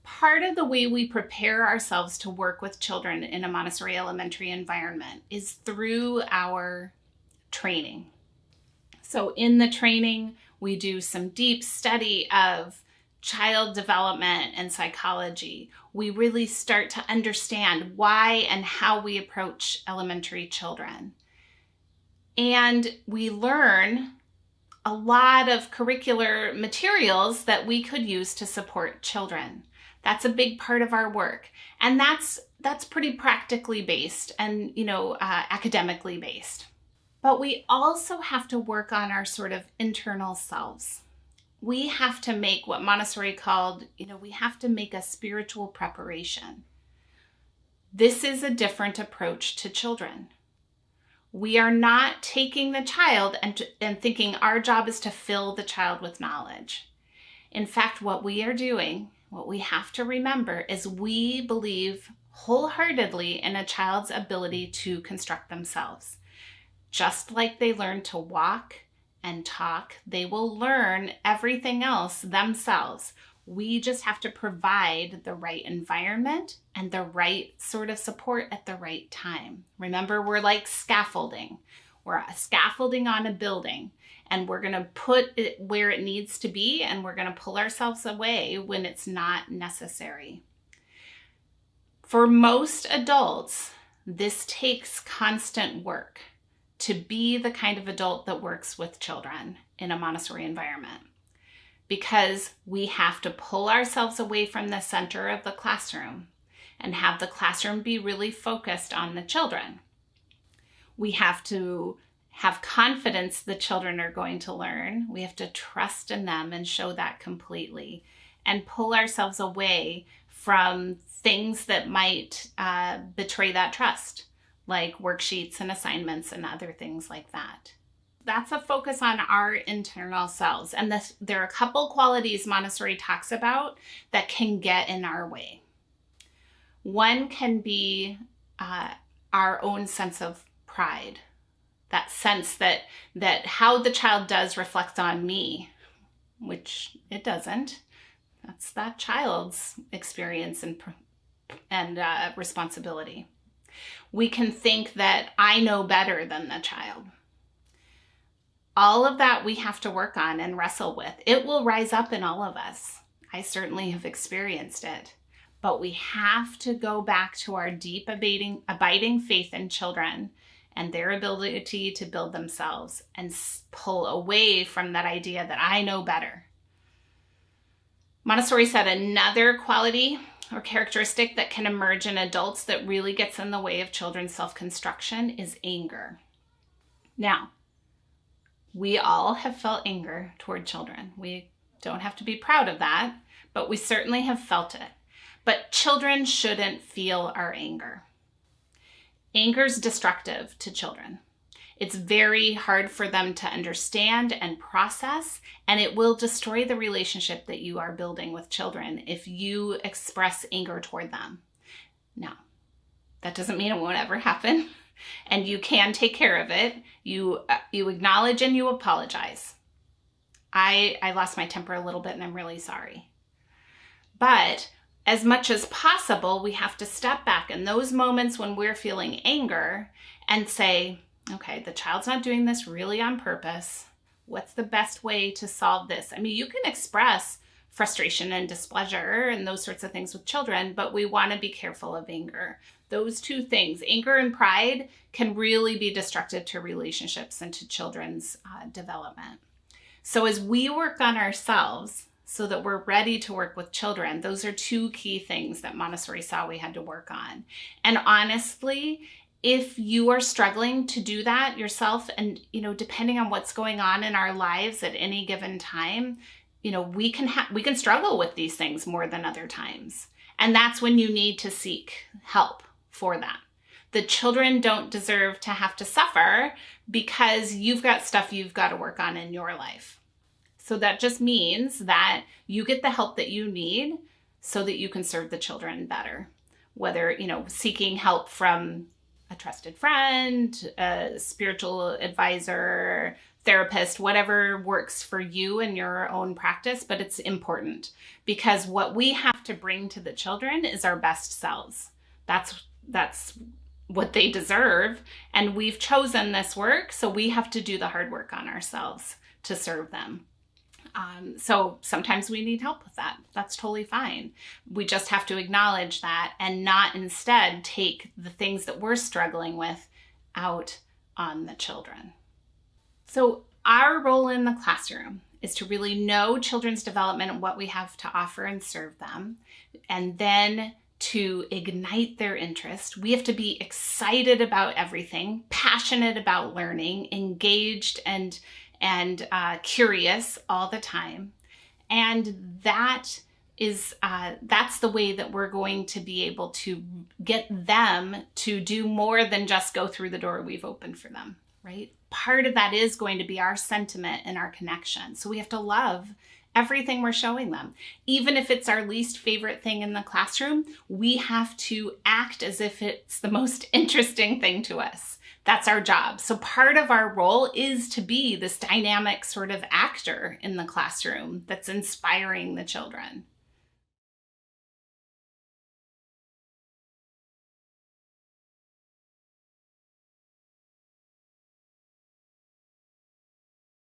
Part of the way we prepare ourselves to work with children in a Montessori elementary environment is through our training. So in the training, we do some deep study of child development and psychology. We really start to understand why and how we approach elementary children. And we learn a lot of curricular materials that we could use to support children. That's a big part of our work. And that's pretty practically based and, academically based. But we also have to work on our sort of internal selves. We have to make what Montessori called, we have to make a spiritual preparation. This is a different approach to children. We are not taking the child and thinking our job is to fill the child with knowledge. In fact, what we are doing, what we have to remember is we believe wholeheartedly in a child's ability to construct themselves. Just like they learn to walk and talk, they will learn everything else themselves. We just have to provide the right environment and the right sort of support at the right time. Remember, we're like scaffolding. We're scaffolding on a building, and we're going to put it where it needs to be, and we're going to pull ourselves away when it's not necessary. For most adults, this takes constant work to be the kind of adult that works with children in a Montessori environment, because we have to pull ourselves away from the center of the classroom and have the classroom be really focused on the children. We have to have confidence the children are going to learn. We have to trust in them and show that completely, and pull ourselves away from things that might betray that trust, like worksheets and assignments and other things like that. That's a focus on our internal selves. And there are a couple qualities Montessori talks about that can get in our way. One can be our own sense of pride, that sense that how the child does reflects on me, which it doesn't. That's that child's experience and responsibility. We can think that I know better than the child. All of that we have to work on and wrestle with. It will rise up in all of us. I certainly have experienced it. But we have to go back to our deep abiding faith in children and their ability to build themselves, and pull away from that idea that I know better. Montessori said another quality or characteristic that can emerge in adults that really gets in the way of children's self-construction is anger. Now, we all have felt anger toward children. We don't have to be proud of that, but we certainly have felt it. But children shouldn't feel our anger. Anger is destructive to children. It's very hard for them to understand and process, and it will destroy the relationship that you are building with children if you express anger toward them. Now, that doesn't mean it won't ever happen, and you can take care of it. You acknowledge and you apologize. I lost my temper a little bit, and I'm really sorry. But as much as possible, we have to step back in those moments when we're feeling anger and say, okay, the child's not doing this really on purpose. What's the best way to solve this? I mean, you can express frustration and displeasure and those sorts of things with children, but we want to be careful of anger. Those two things, anger and pride, can really be destructive to relationships and to children's development. So as we work on ourselves so that we're ready to work with children, those are two key things that Montessori saw we had to work on. And honestly, if you are struggling to do that yourself, and depending on what's going on in our lives at any given time, we can struggle with these things more than other times. And that's when you need to seek help for that. The children don't deserve to have to suffer because you've got stuff you've got to work on in your life. So that just means that you get the help that you need so that you can serve the children better. Whether, seeking help from a trusted friend, a spiritual advisor, therapist, whatever works for you and your own practice, but it's important because what we have to bring to the children is our best selves. That's what they deserve. And we've chosen this work, so we have to do the hard work on ourselves to serve them. So sometimes we need help with that. That's totally fine. We just have to acknowledge that and not instead take the things that we're struggling with out on the children. So our role in the classroom is to really know children's development and what we have to offer and serve them, and then to ignite their interest. We have to be excited about everything, passionate about learning, engaged and curious all the time. And that's the way that we're going to be able to get them to do more than just go through the door we've opened for them, right? Part of that is going to be our sentiment and our connection. So we have to love everything we're showing them. Even if it's our least favorite thing in the classroom, we have to act as if it's the most interesting thing to us. That's our job. So part of our role is to be this dynamic sort of actor in the classroom that's inspiring the children.